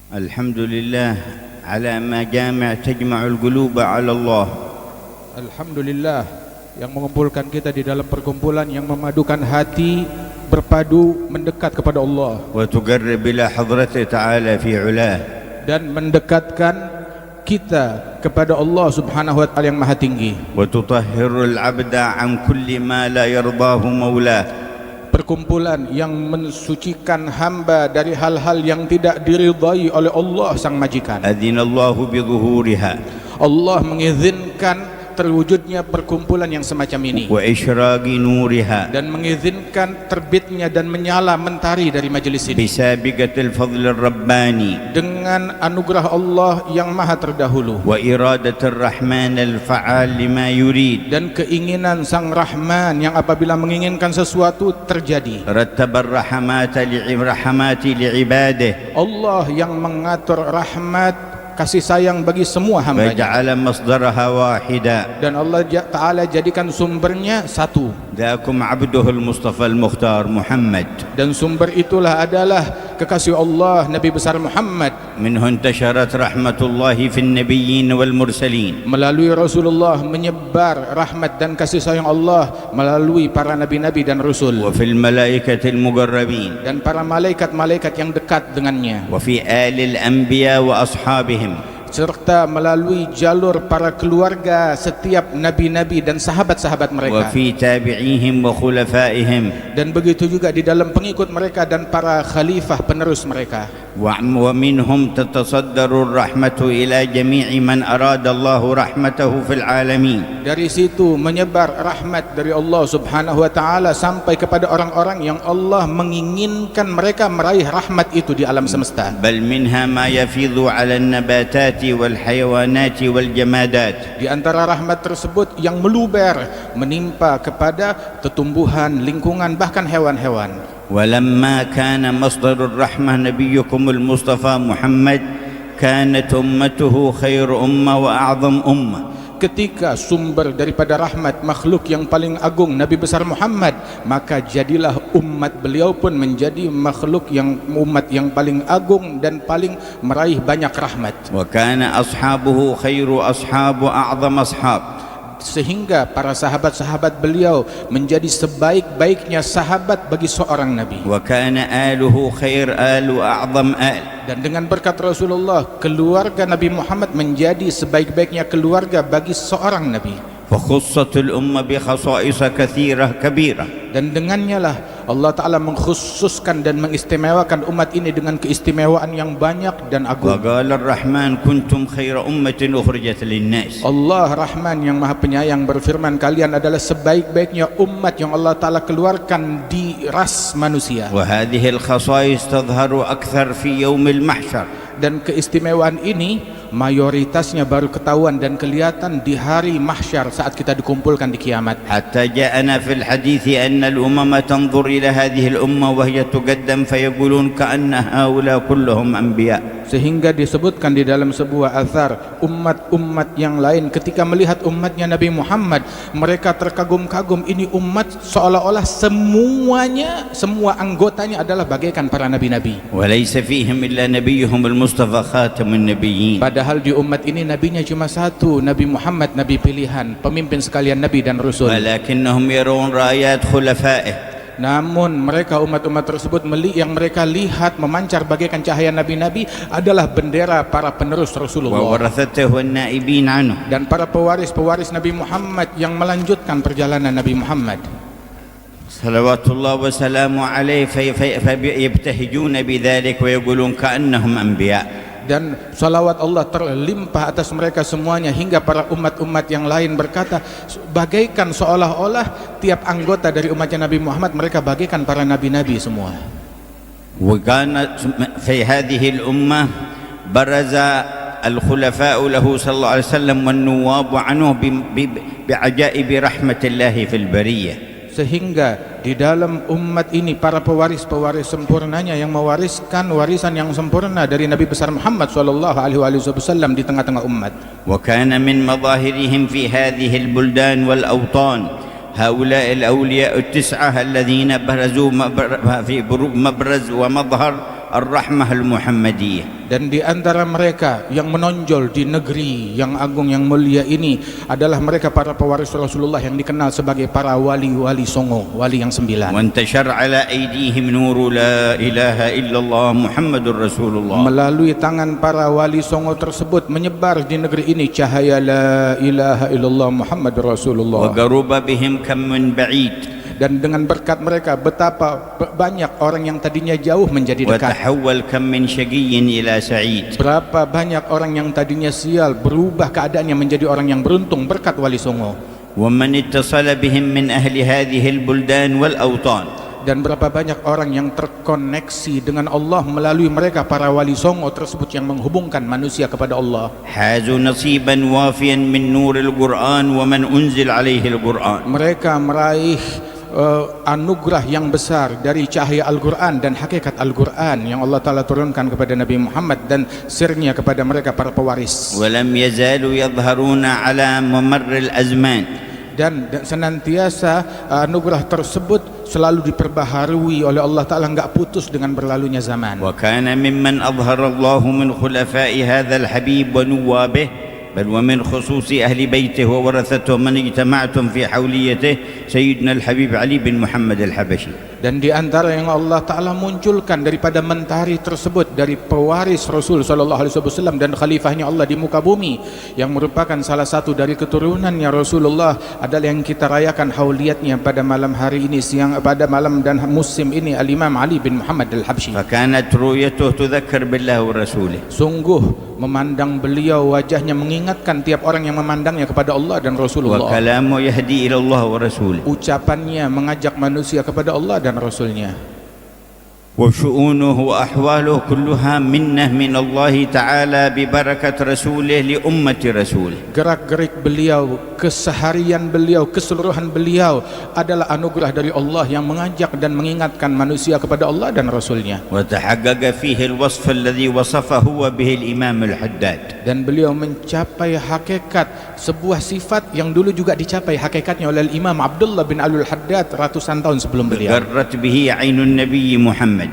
Alhamdulillah ala ma jami' tajma'ul quluba 'ala Allah. Alhamdulillah yang mengumpulkan kita di dalam perkumpulan yang memadukan hati berpadu mendekat kepada Allah Wa tuqarrib ila hadrati ta'ala fi 'ulah. Dan mendekatkan kita kepada Allah Subhanahu wa taala yang maha tinggi. Wa tutahhirul 'abda 'an kulli ma la yardahu maulah. Perkumpulan yang mensucikan hamba dari hal-hal yang tidak diridai oleh Allah sang majikan. Adzinallahu bi dhuhuriha. Allah mengizinkan terwujudnya perkumpulan yang semacam ini Wa isyraqi nuriha. dan mengizinkan terbitnya dan menyala mentari dari majelis ini Bisabiqatil fadlir rabbani. dengan anugerah Allah yang maha terdahulu Wa iradatir rahman al-fa'al lima yurid. dan keinginan sang Rahman yang apabila menginginkan sesuatu terjadi. Rattabar rahmati li'ibadihi. Allah yang mengatur rahmat kasih sayang bagi semua Wa hamba-Nya ja'ala masdaraha wahida. dan Allah Ta'ala jadikan sumbernya satu Daakum abduhul Mustafa al-Mukhtar Muhammad. dan sumber itulah adalah kekasih Allah Nabi besar Muhammad. Minhu intasharat rahmatullahi fin nabiyyin wal mursalin. Melalui Rasulullah menyebar rahmat dan kasih sayang Allah melalui para nabi-nabi dan rasul Wa fil malaikatil muqarrabin. dan para malaikat-malaikat yang dekat dengannya Wa fi alil anbiya wa ashabihim. serta melalui jalur para keluarga setiap nabi-nabi dan sahabat-sahabat Wa mereka fi tabi'ihim wa khulafaihim. dan begitu juga di dalam pengikut mereka dan para khalifah penerus mereka. Wa minhum tatasaddaru rahmatu ila jami'i man arada Allahu rahmatahu fil alamin. Dari situ menyebar rahmat dari Allah Subhanahu wa taala sampai kepada orang-orang yang Allah menginginkan mereka meraih rahmat itu di alam semesta. Bal minha ma yafidhu 'ala an-nabatati wal hayawanati wal jamadat. Di antara rahmat tersebut yang meluber menimpa kepada tumbuhan, lingkungan, bahkan hewan-hewan. ولما كان مصدر الرحمة نبيكم المصطفى محمد كانت أمته خير أمة وأعظم أمة. Ketika sumber daripada rahmat makhluk yang paling agung Nabi besar Muhammad, maka jadilah umat beliau pun menjadi makhluk yang umat yang paling agung dan paling meraih banyak rahmat. وكان أصحابه خير أصحاب وأعظم أصحاب. Sehingga para sahabat-sahabat beliau menjadi sebaik-baiknya sahabat bagi seorang Nabi. وكان آله خير آل وأعظم آل. Dan dengan berkat Rasulullah, keluarga Nabi Muhammad menjadi sebaik-baiknya keluarga bagi seorang Nabi. فخصت الأمة بخصائص كثيرة كبيرة. Dan dengannya lah Allah Ta'ala mengkhususkan dan mengistimewakan umat ini dengan keistimewaan yang banyak dan agung. وقال الرحمن كنتم خير أمة أخرجت للناس. Allah Rahman yang Maha Penyayang berfirman, kalian adalah sebaik-baiknya umat yang Allah Ta'ala keluarkan di ras manusia. وهذه الخصائص تظهر أكثر في يوم المحشر. Dan keistimewaan ini mayoritasnya baru ketahuan dan kelihatan di hari mahsyar saat kita dikumpulkan di kiamat. حتى جاءنا في الحديث أن الأمم تنظر إلى هذه الأمة وهي تقدم فيقولون كأن هؤلاء كلهم أنبياء. Sehingga disebutkan di dalam sebuah athar, umat-umat yang lain ketika melihat umatnya Nabi Muhammad, mereka terkagum-kagum, ini umat seolah-olah semuanya, semua anggotanya adalah bagaikan para nabi-nabi. وليس فيهم إلا نبيهم المصطفى خاتم النبيين. Padahal di umat ini nabinya cuma satu, Nabi Muhammad, nabi pilihan, pemimpin sekalian nabi dan rasul. ولكنهم يرون رايات خلفائه. Namun mereka umat-umat tersebut yang mereka lihat memancar bagaikan cahaya nabi-nabi adalah bendera para penerus Rasulullah وورثته والنائبين عنه. dan para pewaris-pewaris Nabi Muhammad yang melanjutkan perjalanan Nabi Muhammad. صلوات الله وسلامه عليه فيبتهجون بذلك ويقولون كأنهم أنبياء. Dan salawat Allah terlimpah atas mereka semuanya hingga para umat-umat yang lain berkata bagaikan seolah-olah tiap anggota dari umatnya Nabi Muhammad mereka bagaikan para nabi-nabi semua. وكان في هذه الأمة برز الخلفاء له صلى الله عليه وسلم والنواب عنه بعجائب رحمة الله في البرية. Sehingga di dalam umat ini para pewaris-pewaris sempurnanya yang mewariskan warisan yang sempurna dari Nabi besar Muhammad SAW di tengah-tengah umat. وكان من مظاهرهم في هذه البلدان والأوطان هؤلاء الأولياء التسعة الذين برزوا في مبرز ومظهر الرحمة المحمدية. Dan di antara mereka yang menonjol di negeri yang agung yang mulia ini adalah mereka para pewaris Rasulullah yang dikenal sebagai para wali-wali songo, wali yang 9. وانتشر على أيديهم نور لا إله إلا الله محمد رسول الله. Melalui tangan para wali songo tersebut menyebar di negeri ini cahaya la ilaha illallah Muhammad Rasulullah. وقرب بهم كم من بعيد. Dan dengan berkat mereka betapa banyak orang yang tadinya jauh menjadi dekat. وتحول كم من شقي إلى سعيد. Berapa banyak orang yang tadinya sial berubah keadaannya menjadi orang yang beruntung berkat wali songo. ومن اتصل بهم من أهل هذه البلدان والأوطان. Dan berapa banyak orang yang terkoneksi dengan Allah melalui mereka para wali songo tersebut yang menghubungkan manusia kepada Allah. حازوا نصيبا وافيا من نور القرآن ومن أنزل عليه القرآن. Mereka meraih anugerah yang besar dari cahaya Al-Quran dan hakikat Al-Quran yang Allah Ta'ala turunkan kepada Nabi Muhammad dan sirnya kepada mereka para pewaris. ولم يزالوا يظهرون على ممر الأزمان. Dan senantiasa anugerah tersebut selalu diperbaharui oleh Allah Ta'ala, enggak putus dengan berlalunya zaman. وكان ممن أظهر الله من خلفاء هذا الحبيب ونوابه بل ومن خصوص أهل بيته وورثته من اجتمعتم في حوليته سيدنا الحبيب علي بن محمد الحبشي. Dan di antara yang Allah Ta'ala munculkan daripada mentari tersebut dari pewaris Rasul Sallallahu Alaihi Wasallam dan khalifahnya Allah di muka bumi yang merupakan salah satu dari keturunannya Rasulullah adalah yang kita rayakan hauliyatnya pada malam hari ini, siang pada malam dan musim ini, Al-Imam Ali bin Muhammad Al-Habsyi. فكانت رؤيته تذكر بالله ورسوله. Sungguh memandang beliau wajahnya mengingatkan tiap orang yang memandangnya kepada Allah dan Rasulullah. وكلامه يهدي إلى الله ورسوله. Ucapannya mengajak manusia kepada Allah dan Rasulnya. وشؤونه وأحواله كلها منة من الله تعالى ببركة رسوله لأمة رسوله. Gerak-gerik beliau, keseharian beliau, keseluruhan beliau adalah anugerah dari Allah yang mengajak dan mengingatkan manusia kepada Allah dan Rasulnya. وتحقق فيه الوصف الذي وصفه به الإمام الحداد. Dan beliau mencapai hakikat sebuah sifat yang dulu juga dicapai hakikatnya oleh Imam Abdullah bin Al-Haddad ratusan tahun sebelum beliau. غرت به عين النبي محمد.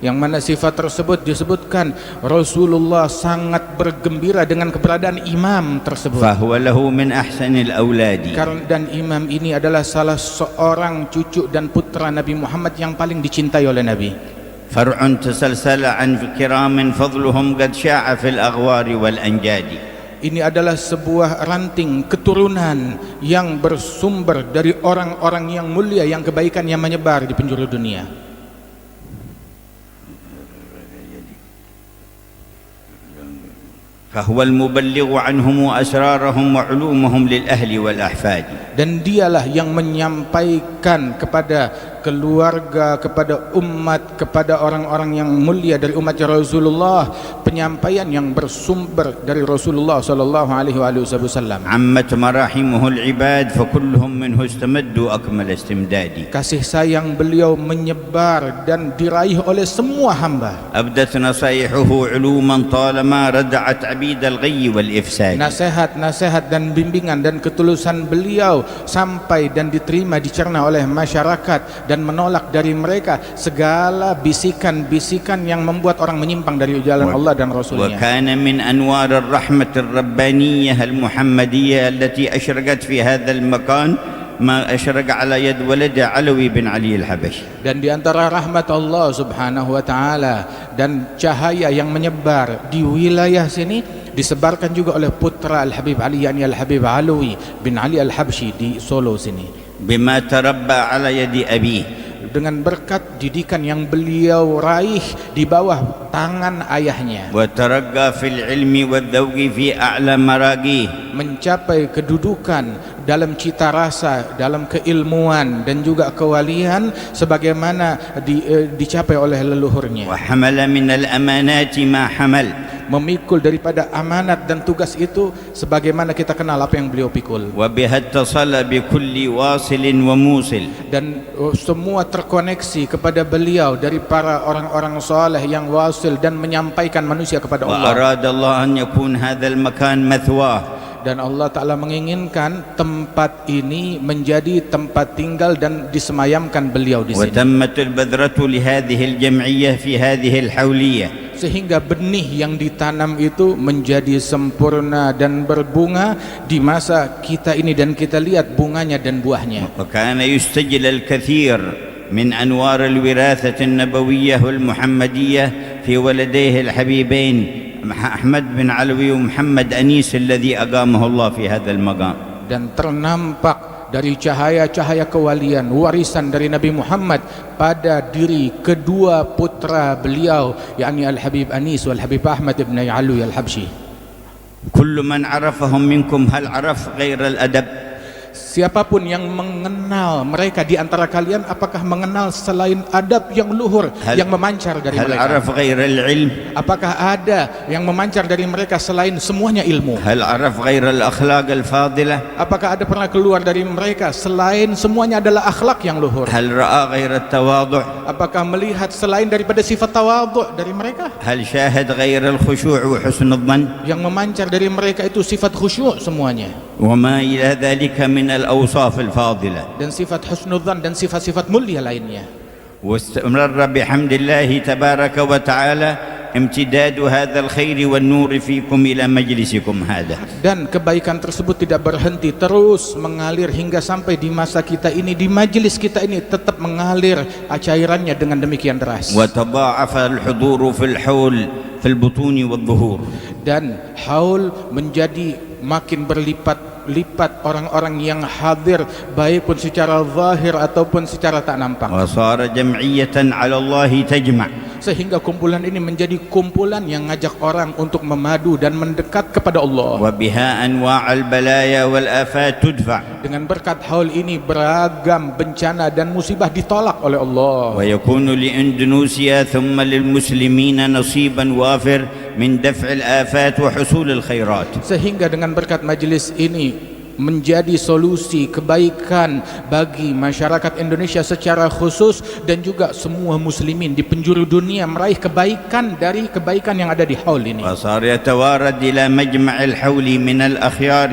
Yang mana sifat tersebut disebutkan Rasulullah sangat bergembira dengan keberadaan imam tersebut. فهو له من أحسن الأولاد. Dan imam ini adalah salah seorang cucu dan putra Nabi Muhammad yang paling dicintai oleh Nabi. فرع تسلسل عن كرام فضلهم قد شاع في الأغوار والأنجاد. Ini adalah sebuah ranting keturunan yang bersumber dari orang-orang yang mulia yang kebaikannya menyebar di penjuru dunia. فهو المبلغ عنهم وأسرارهم وعلومهم للأهل والأحفاد. Dan dialah yang menyampaikan kepada keluarga, kepada umat, kepada orang-orang yang mulia dari umat Rasulullah penyampaian yang bersumber dari Rasulullah sallallahu alaihi wasallam. عمت مراحمه العباد فكلهم منه استمدوا أكمل استمداد. Kasih sayang beliau menyebar dan diraih oleh semua hamba. أبدت نصائحه علوما طالما ردعت عبيد الغي والإفساد. Nasihat-nasihat dan bimbingan dan ketulusan beliau sampai dan diterima, dicerna oleh masyarakat dan menolak dari mereka segala bisikan-bisikan yang membuat orang menyimpang dari jalan Allah dan Rasulnya. وكان من أنوار الرحمة الربانية المحمدية التي أشرقت في هذا المكان ما أشرق على يد ولده علوي بن علي الحبشي. Dan di antara rahmat Allah Subhanahu wa taala dan cahaya yang menyebar di wilayah sini disebarkan juga oleh putra Al-Habib Ali, yakni Al-Habib Alwi bin Ali Al-Habsyi di Solo sini. بما تربى على يد أبيه. Dengan berkat didikan yang beliau raih di bawah tangan ayahnya. وترقى في العلم والذوق في أعلى مراقيه. Mencapai kedudukan dalam cita rasa, dalam keilmuan dan juga kewalian sebagaimana dicapai oleh leluhurnya. وحمل من الأمانات ما حمل. Memikul daripada amanat dan tugas itu sebagaimana kita kenal apa yang beliau pikul. وبها اتصل بكل واصل وموصل. Dan semua terkoneksi kepada beliau dari para orang-orang saleh yang wasil dan menyampaikan manusia kepada Allah. وأراد الله أن يكون هذا المكان مثواه. dan Allah Ta'ala menginginkan tempat ini menjadi tempat tinggal dan disemayamkan beliau di sini. وتمت البذرة لهذه الجمعية في هذه الحولية Sehingga benih yang ditanam itu menjadi sempurna dan berbunga di masa kita ini, dan kita lihat bunganya dan buahnya. وكان يستجل الكثير من أنوار الوراثة النبوية والمحمدية في ولديه الحبيبين أحمد بن علوي ومحمد أنيس الذي أقامه الله في هذا المقام. Dan ternampak dari cahaya-cahaya kewalian warisan dari Nabi Muhammad pada diri kedua putra beliau, yakni Al-Habib Anis wal Habib Ahmad ibn Alwi Al-Habsyi. كل من عرفهم منكم هل عرف غير الأدب؟ Siapapun yang mengenal mereka di antara kalian, apakah mengenal selain adab yang luhur yang memancar dari هل mereka? عرف غير العلم؟ Apakah ada yang memancar dari mereka selain semuanya ilmu? هل عرف غير الأخلاق الفاضلة؟ Apakah ada pernah keluar dari mereka selain semuanya adalah akhlak yang luhur? هل رأى غير التواضع؟ Apakah melihat selain daripada sifat tawadhu dari mereka? هل شاهد غير الخشوع وحسن الظن؟ Yang memancar dari mereka itu sifat khusyuk semuanya, وما إلى ذلك من الأوصاف الفاضلة. dan sifat husnudzan dan sifat-sifat mulia lainnya. واستمر بحمد الله تبارك وتعالى امتداد هذا الخير والنور فيكم إلى مجلسكم هذا. Dan kebaikan tersebut tidak berhenti, terus mengalir hingga sampai di masa kita ini, di majelis kita ini tetap mengalir cairannya dengan demikian deras. وتضاعف الحضور في الحول في البطون والظهور. Dan haul menjadi makin berlipat-lipat orang-orang yang hadir, baik pun secara zahir ataupun secara tak nampak. وصار جمعية على الله تجمع. Sehingga kumpulan ini menjadi kumpulan yang ngajak orang untuk memadu dan mendekat kepada Allah. وبها أنواع البلايا والآفات تدفع. Dengan berkat haul ini beragam bencana dan musibah ditolak oleh Allah. ويكون لإندونيسيا ثم للمسلمين نصيبا وافر من دفع الآفات وحصول الخيرات. Sehingga dengan berkat majelis ini menjadi solusi kebaikan bagi masyarakat Indonesia secara khusus, dan juga semua muslimin di penjuru dunia meraih kebaikan dari kebaikan yang ada di haul ini. وصار يتوارد إلى مجمع الحول من الأخيار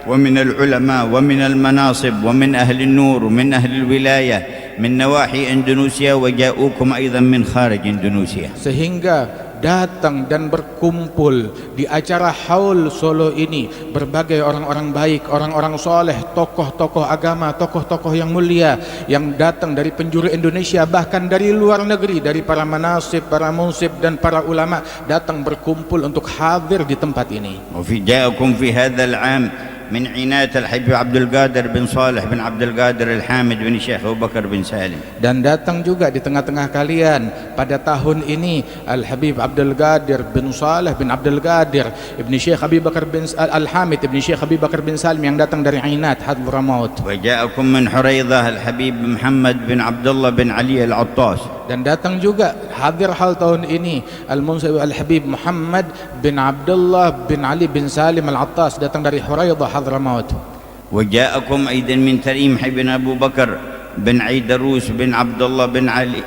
ومن العلماء ومن المناصب ومن أهل النور ومن أهل الولاية من نواحي إندونيسيا وجاءوكم أيضا من خارج إندونيسيا. Sehingga datang dan berkumpul di acara haul Solo ini berbagai orang-orang baik, orang-orang soleh, tokoh-tokoh agama, tokoh-tokoh yang mulia yang datang dari penjuru Indonesia, bahkan dari luar negeri, dari para manasib, para munsib dan para ulama datang berkumpul untuk hadir di tempat ini. وفي جاءكم في هذا العام من عناية الحبيب عبد القادر بن صالح بن عبد القادر الحامد بن الشيخ أبو بكر بن سالم. Dan datang juga di tengah-tengah kalian pada tahun ini Al-Habib Abdul Qadir bin Saleh bin Abdul Qadir Ibn Syekh Abi Bakar bin Al-Hamid Ibn Syekh Abi Bakar bin Salim yang datang dari Ainat Hadramaut. وجاءكم من حريضة الحبيب محمد بن عبد الله بن علي العطاس. Dan datang juga hadir hal tahun ini Al-Munsib Al-Habib Muhammad bin Abdullah bin Ali bin Salim Al-Attas, datang dari Huraidah Hadramaut. وجاءكم أيضا من تريم بن أبو بكر بن عيدروس بن عبد الله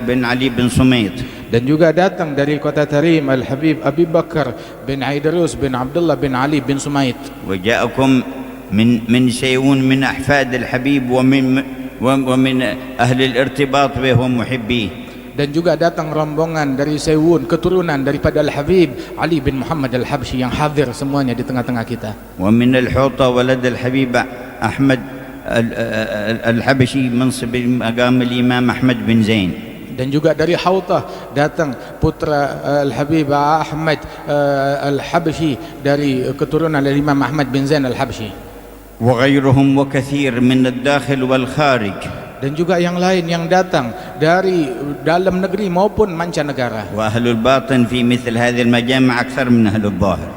بن علي بن سميط. Dan juga datang dari kota Tarim Al-Habib Abi Bakar bin Aidarus bin Abdullah bin Ali bin Sumait. وجاءكم من سيئون من أحفاد الحبيب ومن أهل الارتباط به ومحبيه. Dan juga datang rombongan dari Sewun, keturunan daripada Al-Habib Ali bin Muhammad Al-Habsyi yang hadir semuanya di tengah-tengah kita. ومن الحوطة ولد الحبيب أحمد الحبشي منصب مقام الإمام أحمد بن زين. Dan juga dari Hautah datang putra Al-Habib Ahmad Al-Habsyi dari keturunan Imam Ahmad bin Zain Al-Habsyi. وغيرهم وكثير من الداخل والخارج. Dan juga yang lain yang datang dari dalam negeri maupun mancanegara. وأهل الباطن في مثل هذه المجامع أكثر من أهل الظاهر.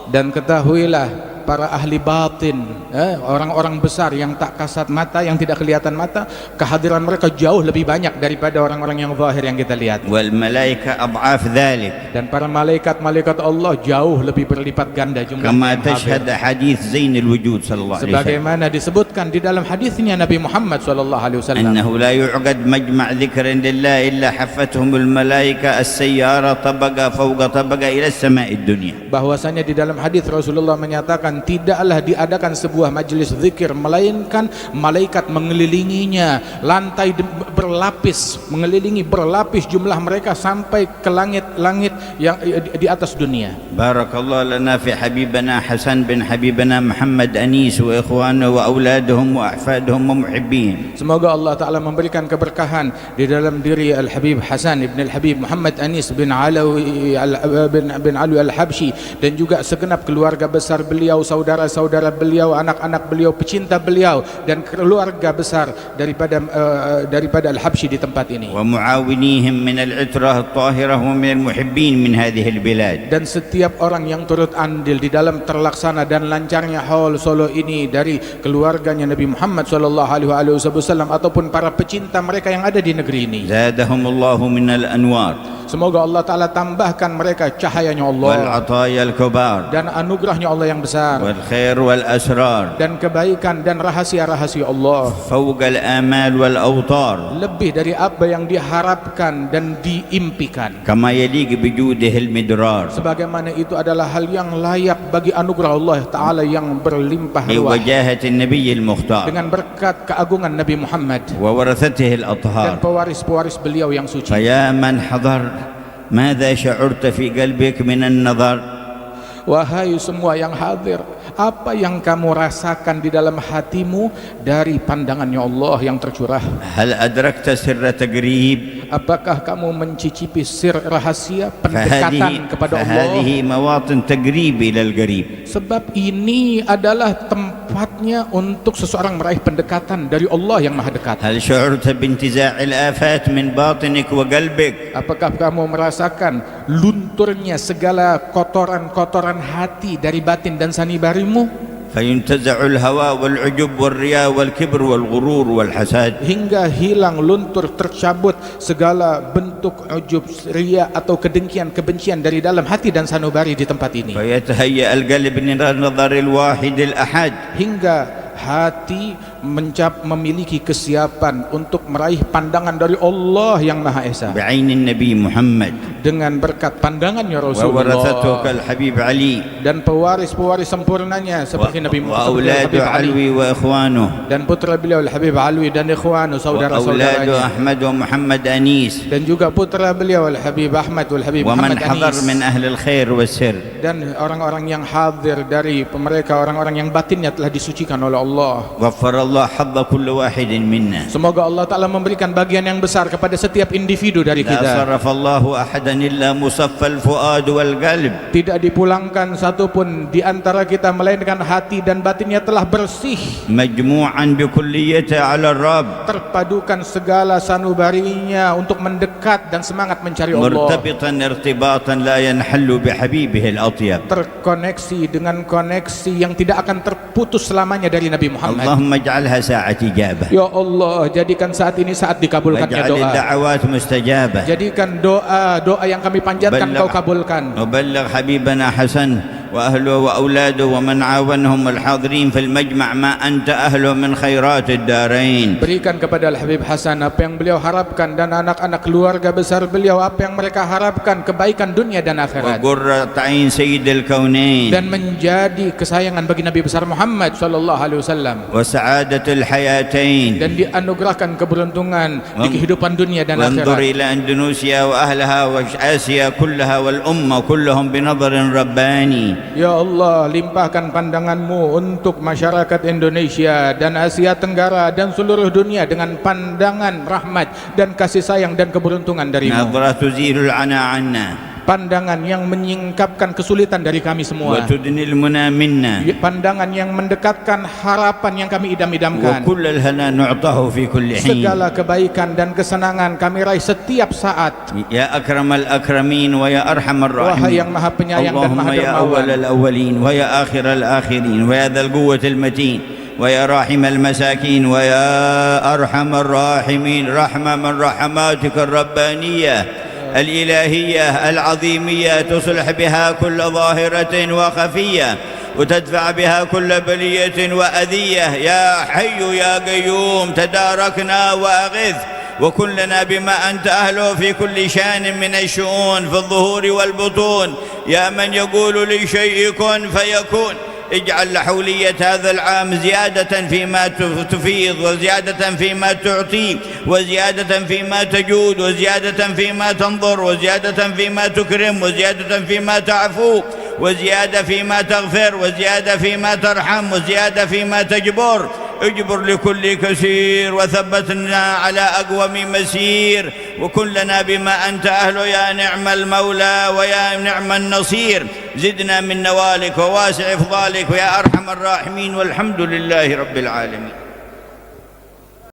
Dan ketahuilah para ahli batin, orang-orang besar yang tak kasat mata, yang tidak kelihatan mata, kehadiran mereka jauh lebih banyak daripada orang-orang yang zahir yang kita lihat. والملائكة أضعاف ذلك. Dan para malaikat-malaikat Allah jauh lebih berlipat ganda jumlahnya. كما تشهد حديث زين الوجود صلى الله عليه وسلم. Sebagaimana disebutkan di dalam hadisnya Nabi Muhammad sallallahu alaihi wasallam, أنه لا يعقد مجمع ذكر لله إلا حفتهم الملائكة السيارة طبقة فوق طبقة إلى السماء الدنيا. bahwasanya di dalam hadis Rasulullah menyatakan mengatakan tidaklah diadakan sebuah majlis zikir melainkan malaikat mengelilinginya, lantai berlapis, mengelilingi berlapis jumlah mereka sampai ke langit-langit yang di atas dunia. Barakallahu lana fi habibana Hasan bin habibana Muhammad Anis wa ikhwanahu wa auladuhum wa ahfaduhum wa muhibbin. Semoga Allah Ta'ala memberikan keberkahan di dalam diri Al-Habib Hasan ibn Al-Habib Muhammad Anis bin Alwi Al-Habsyi dan juga segenap keluarga besar beliau, saudara-saudara beliau, anak-anak beliau, pecinta beliau dan keluarga besar daripada Al-Habsyi di tempat ini. Wa muawinihim min al-itrah at-tahirah wa min al-muhibbin min hadhihi al-bilad. Dan setiap orang yang turut andil di dalam terlaksana dan lancarnya haul Solo ini dari keluarganya Nabi Muhammad sallallahu alaihi wasallam ataupun para pecinta mereka yang ada di negeri ini. Zadahumullahu min al-anwar. Semoga Allah Ta'ala tambahkan mereka cahayanya Allah wal ataya al-kubar dan anugerahnya Allah yang besar wal khair wal asrar dan kebaikan dan rahasia-rahasia Allah fawqa al-amal wal awtar, lebih dari apa yang diharapkan dan diimpikan, kama yaliq bi judihi al-midrar, sebagaimana itu adalah hal yang layak bagi anugerah Allah Ta'ala yang berlimpah bi ruah wajahati an-nabiy al-mukhtar dengan berkat keagungan Nabi Muhammad wa warathatihi dan al-athhar. pewaris-pewaris beliau yang suci. Faya man hadar ماذا شعرت في قلبك من النظر؟ Wahai semua yang hadir, apa yang kamu rasakan di dalam hatimu dari pandangannya Allah yang tercurah? هل أدركت سر تقريب؟ Apakah kamu mencicipi sir rahasia pendekatan kepada Allah? فهذه مواطن تقريب إلى القريب. Sebab ini adalah tempatnya untuk seseorang meraih pendekatan dari Allah yang maha dekat. هل شعرت بانتزاع الآفات من باطنك وقلبك؟ Apakah kamu merasakan lunturnya segala kotoran-kotoran hati dari batin dan sanubarimu? فينتزع الهوى والعجب والرياء والكبر والغرور والحسد, hingga hilang, luntur, tercabut segala bentuk ujub, riya atau kedengkian, kebencian dari dalam hati dan sanubari di tempat ini. فيتهيأ القلب لنظر الواحد الأحد, Hingga hati memiliki kesiapan untuk meraih pandangan dari Allah yang Maha Esa بعين النبي محمد dengan berkat pandangannya وورثته Rasulullah كالحبيب علي dan pewaris-pewaris sempurnanya seperti Nabi Muhammad وأولاد علوي وإخوانه dan putra beliau Al-Habib Alwi dan ikhwanu وأولاد saudara-saudaranya أحمد ومحمد أنيس dan juga putra beliau Al-Habib Ahmad wal-Habib ومن Muhammad حضر Anis من أهل الخير والسر. dan orang-orang yang hadir dari mereka, orang-orang yang batinnya telah disucikan oleh Allah. غفر الله حظ كل واحد منا. Semoga Allah Ta'ala memberikan bagian yang besar kepada setiap individu dari لا kita. صرف الله أحدا إلا مصفى الفؤاد والقلب. Tidak dipulangkan satupun di antara kita melainkan hati dan batinnya telah bersih, مجموعا بكليته على الرب. terpadukan segala sanubarinya untuk mendekat dan semangat mencari Allah, مرتبطا ارتباطا لا ينحل بحبيبه الأطيب. terkoneksi dengan koneksi yang tidak akan terputus selamanya dari Nabi Muhammad. اللهم اجعلها ساعة إجابة. Ya Allah, jadikan saat ini saat dikabulkannya واجعل doa. الدعوات مستجابة. Jadikan doa yang kami panjatkan Kau kabulkan. وبلغ حبيبنا حسن وأهله وأولاده ومن عاونهم الحاضرين في المجمع ما أنت أهله من خيرات الدارين. Berikan kepada Al-Habib Hasan apa yang beliau harapkan dan anak-anak keluarga besar beliau apa yang mereka harapkan, kebaikan dunia dan akhirat. وقرة عين سيد الكونين. Dan menjadi kesayangan bagi Nabi besar Muhammad sallallahu alaihi wasallam. وسعادة الحياتين. Dan dianugerahkan keberuntungan di kehidupan dunia dan وانظر akhirat. إلى أندونيسيا وأهلها وآسيا كلها والأمة كلهم بنظر رباني. Ya Allah, limpahkan pandanganmu untuk masyarakat Indonesia dan Asia Tenggara dan seluruh dunia dengan pandangan rahmat dan kasih sayang dan keberuntungan darimu. نظرة تزيل العنا عنا Pandangan yang menyingkapkan kesulitan dari kami semua. وتدني المنى منا Pandangan yang mendekatkan harapan yang kami idam-idamkan. وكل الهنا نعطاه في كل حين. Segala kebaikan dan kesenangan kami raih setiap saat. يا أكرم الأكرمين ويا أرحم Wahai الراحمين. yang maha penyayang dan اللهم maha يا أول dermawan, الأولين ويا آخر الآخرين ويا ذا القوة المتين ويا راحم المساكين ويا أرحم الراحمين. رحمة من رحماتك الربانية الإلهية العظيمية تصلح بها كل ظاهرة وخفية وتدفع بها كل بلية وأذية. يا حي يا قيوم تداركنا وأغث وكلنا بما أنت أهله في كل شان من الشؤون في الظهور والبطون. يا من يقول لشيء كن فيكون اجعل حولية هذا العام زيادة فيما تفيض، وزيادة فيما تعطي، وزيادة فيما تجود، وزيادة فيما تنظر، وزيادة فيما تكرم، وزيادة فيما تعفو، وزيادة فيما تغفر، وزيادة فيما ترحم، وزيادة فيما تجبر. اجبر لكل كثير، وثبتنا على أقوم مسير، وكن لنا بما أنت أهله يا نعم المولى ويا نعم النصير. زدنا من نوالك وواسع إفضالك ويا أرحم الراحمين، والحمد لله رب العالمين.